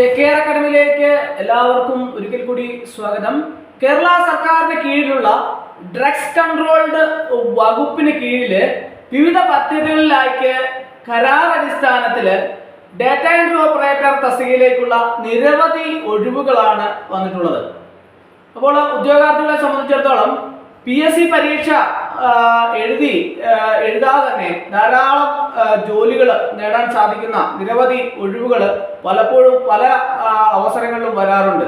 Care അക്കാഡമിയിലേക്ക് എല്ലാവർക്കും ഒരിക്കൽ കൂടി സ്വാഗതം. കേരള സർക്കാരിന് കീഴിലുള്ള ഡ്രഗ്സ് കൺട്രോൾഡ് വകുപ്പിന് കീഴിൽ വിവിധ പദ്ധതികളിലായി കരാർ അടിസ്ഥാനത്തിൽ ഡാറ്റ എൻട്രി ഓപ്പറേറ്റർ തസ്തികയിലേക്കുള്ള നിരവധി ഒഴിവുകളാണ് വന്നിട്ടുള്ളത്. അപ്പോൾ ഉദ്യോഗാർത്ഥികളെ സംബന്ധിച്ചിടത്തോളം PSC പരീക്ഷ എഴുതാതെ തന്നെ ധാരാളം ജോലികൾ നേടാൻ സാധിക്കുന്ന നിരവധി ഒഴിവുകൾ പലപ്പോഴും പല അവസരങ്ങളിലും വരാറുണ്ട്.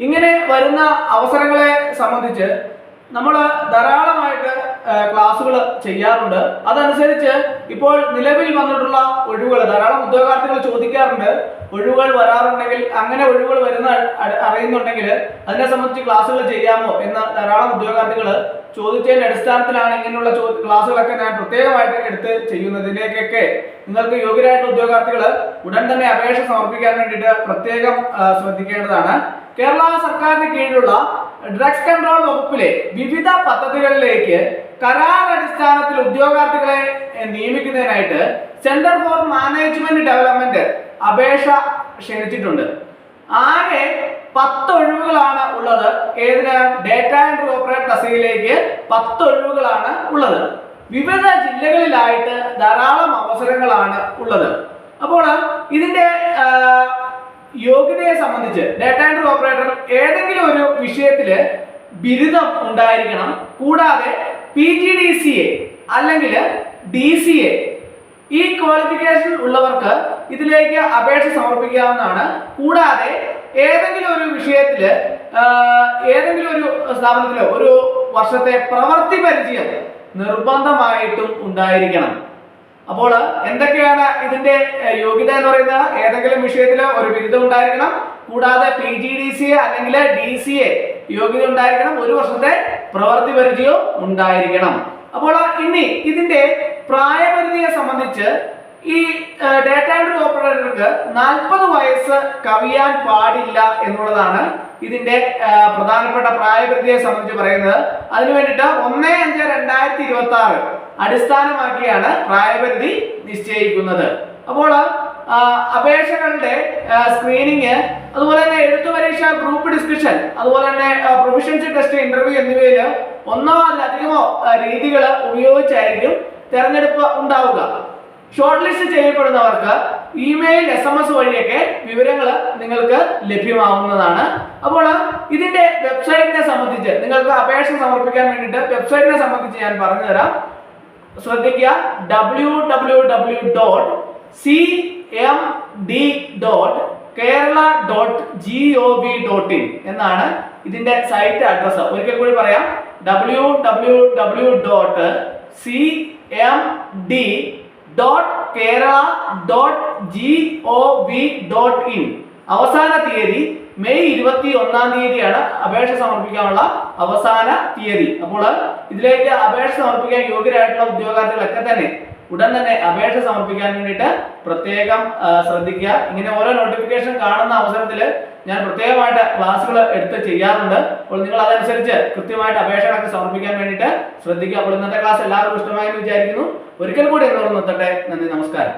ഇങ്ങനെ വരുന്ന അവസരങ്ങളെ സംബന്ധിച്ച് നമ്മൾ ധാരാളമായിട്ട് ക്ലാസ്സുകൾ ചെയ്യാറുണ്ട്. അതനുസരിച്ച് ഇപ്പോൾ നിലവിൽ വന്നിട്ടുള്ള ഒഴിവുകൾ ധാരാളം ഉദ്യോഗാർത്ഥികൾ ചോദിക്കാറുണ്ട്. ഒഴിവുകൾ വരാറുണ്ടെങ്കിൽ, അങ്ങനെ ഒഴിവുകൾ വരുന്ന അറിയുന്നുണ്ടെങ്കിൽ അതിനെ സംബന്ധിച്ച് ക്ലാസ്സുകൾ ചെയ്യാമോ എന്ന് ധാരാളം ഉദ്യോഗാർത്ഥികൾ ചോദിച്ചതിന്റെ അടിസ്ഥാനത്തിലാണ് ഇങ്ങനെയുള്ള ക്ലാസ്സുകളൊക്കെ ഞാൻ പ്രത്യേകമായിട്ട് എടുത്ത് ചെയ്യുന്നതിലേക്കൊക്കെ നിങ്ങൾക്ക് യോഗ്യരായിട്ടുള്ള ഉദ്യോഗാർത്ഥികൾ ഉടൻ തന്നെ അപേക്ഷ സമർപ്പിക്കാൻ വേണ്ടിയിട്ട് പ്രത്യേകം ശ്രദ്ധിക്കേണ്ടതാണ്. കേരള സർക്കാരിന് കീഴിലുള്ള ഡ്രഗ്സ് കൺട്രോൾ വകുപ്പിലെ വിവിധ പദ്ധതികളിലേക്ക് കരാർ അടിസ്ഥാനത്തിൽ ഉദ്യോഗാർത്ഥികളെ നിയമിക്കുന്നതിനായിട്ട് സെന്റർ ഫോർ മാനേജ്മെന്റ് ഡെവലപ്മെന്റ് അപേക്ഷ ക്ഷണിച്ചിട്ടുണ്ട്. ആകെ 10 ഒഴിവുകളാണ് ഉള്ളത്. ഏതിന്? ഡേറ്റ എൻട്രി ഓപ്പറേറ്റർ തസ്തികയിലേക്ക് 10 ഒഴിവുകളാണ് ഉള്ളത്. വിവിധ ജില്ലകളിലായിട്ട് ധാരാളം അവസരങ്ങളാണ് ഉള്ളത്. അപ്പോൾ ഇതിന്റെ യോഗ്യതയെ സംബന്ധിച്ച് ഡാറ്റ എൻട്രി ഓപ്പറേറ്റർ ഏതെങ്കിലും ഒരു വിഷയത്തിൽ ബിരുദം ഉണ്ടായിരിക്കണം. കൂടാതെ PGDCA അല്ലെങ്കിൽ DCA ഈ ക്വാളിഫിക്കേഷൻ ഉള്ളവർക്ക് ഇതിലേക്ക് അപേക്ഷ സമർപ്പിക്കാവുന്നതാണ്. കൂടാതെ ഏതെങ്കിലും ഒരു വിഷയത്തിൽ ഏതെങ്കിലും ഒരു സ്ഥാപനത്തിലോ ഒരു വർഷത്തെ പ്രവൃത്തി പരിചയം നിർബന്ധമായിട്ടും ഉണ്ടായിരിക്കണം. അപ്പോൾ എന്തൊക്കെയാണ് ഇതിന്റെ യോഗ്യത എന്ന് പറയുന്നത്? ഏതെങ്കിലും വിഷയത്തിൽ ഒരു ബിരുദം ഉണ്ടായിരിക്കണം. കൂടാതെ PGDCA അല്ലെങ്കിൽ DCA യോഗ്യത ഉണ്ടായിരിക്കണം. ഒരു വർഷത്തെ പ്രവൃത്തി പരിചയവും ഉണ്ടായിരിക്കണം. അപ്പോൾ ഇനി ഇതിന്റെ പ്രായപരിധിയെ സംബന്ധിച്ച് ഈ ഡാറ്റ എൻട്രി ഓപ്പറേറ്റർക്ക് 40 വയസ്സ് കവിയാൻ പാടില്ല എന്നുള്ളതാണ് ഇതിന്റെ പ്രധാനപ്പെട്ട പ്രായപരിധിയെ സംബന്ധിച്ച് പറയുന്നത്. അതിനു വേണ്ടിയിട്ട് 1/5/2026 അടിസ്ഥാനമാക്കിയാണ് പ്രായപരിധി നിശ്ചയിക്കുന്നത്. അപ്പോൾ അപേക്ഷകളുടെ സ്ക്രീനിങ്, അതുപോലെ തന്നെ എഴുത്തു പരീക്ഷ, ഗ്രൂപ്പ് ഡിസ്കഷൻ, അതുപോലെ തന്നെ പ്രൊഫഷൻസി ടെസ്റ്റ്, ഇന്റർവ്യൂ എന്നിവയിൽ ഒന്നോ അതിലധികമോ രീതികൾ ഉപയോഗിച്ചായിരിക്കും തെരഞ്ഞെടുപ്പ് ഉണ്ടാവുക. ഷോർട്ട് ലിസ്റ്റ് ചെയ്യപ്പെടുന്നവർക്ക് ഇമെയിൽ, SMS വഴിയൊക്കെ വിവരങ്ങൾ നിങ്ങൾക്ക് ലഭ്യമാവുന്നതാണ്. അപ്പോൾ ഇതിന്റെ വെബ്സൈറ്റിനെ സംബന്ധിച്ച് നിങ്ങൾക്ക് അപേക്ഷ സമർപ്പിക്കാൻ വേണ്ടിയിട്ട് വെബ്സൈറ്റിനെ സംബന്ധിച്ച് ഞാൻ പറഞ്ഞുതരാം. ശ്രദ്ധിക്കുക. www.cmd.kerala.gov.in എന്നാണ് ഇതിന്റെ സൈറ്റ് അഡ്രസ്. ഒരിക്കൽ കൂടി പറയാം. www.cmd.kerala.gov.in. അവസാന തീയതി മെയ് 21-ാം തീയതിയാണ് അപേക്ഷ സമർപ്പിക്കാനുള്ള അവസാന തീയതി. അപ്പോൾ ഇതിലേക്ക് അപേക്ഷ സമർപ്പിക്കാൻ യോഗ്യരായിട്ടുള്ള ഉദ്യോഗാർത്ഥികളൊക്കെ തന്നെ ഉടൻ തന്നെ അപേക്ഷ സമർപ്പിക്കാൻ വേണ്ടിയിട്ട് പ്രത്യേകം ശ്രദ്ധിക്കുക. ഇങ്ങനെ ഓരോ നോട്ടിഫിക്കേഷൻ കാണുന്ന അവസരത്തിൽ ഞാൻ പ്രത്യേകമായിട്ട് ക്ലാസ്സുകൾ എടുത്ത് ചെയ്യാറുണ്ട്. അപ്പോൾ നിങ്ങൾ അതനുസരിച്ച് കൃത്യമായിട്ട് അപേക്ഷകളൊക്കെ സമർപ്പിക്കാൻ വേണ്ടിയിട്ട് ശ്രദ്ധിക്കുക. അപ്പോൾ ഇന്നത്തെ ക്ലാസ് എല്ലാവർക്കും ഇഷ്ടമായെന്ന് വിചാരിക്കുന്നു. ഒരിക്കൽ കൂടി എന്നോട് നിർത്തട്ടെ. നന്ദി, നമസ്കാരം.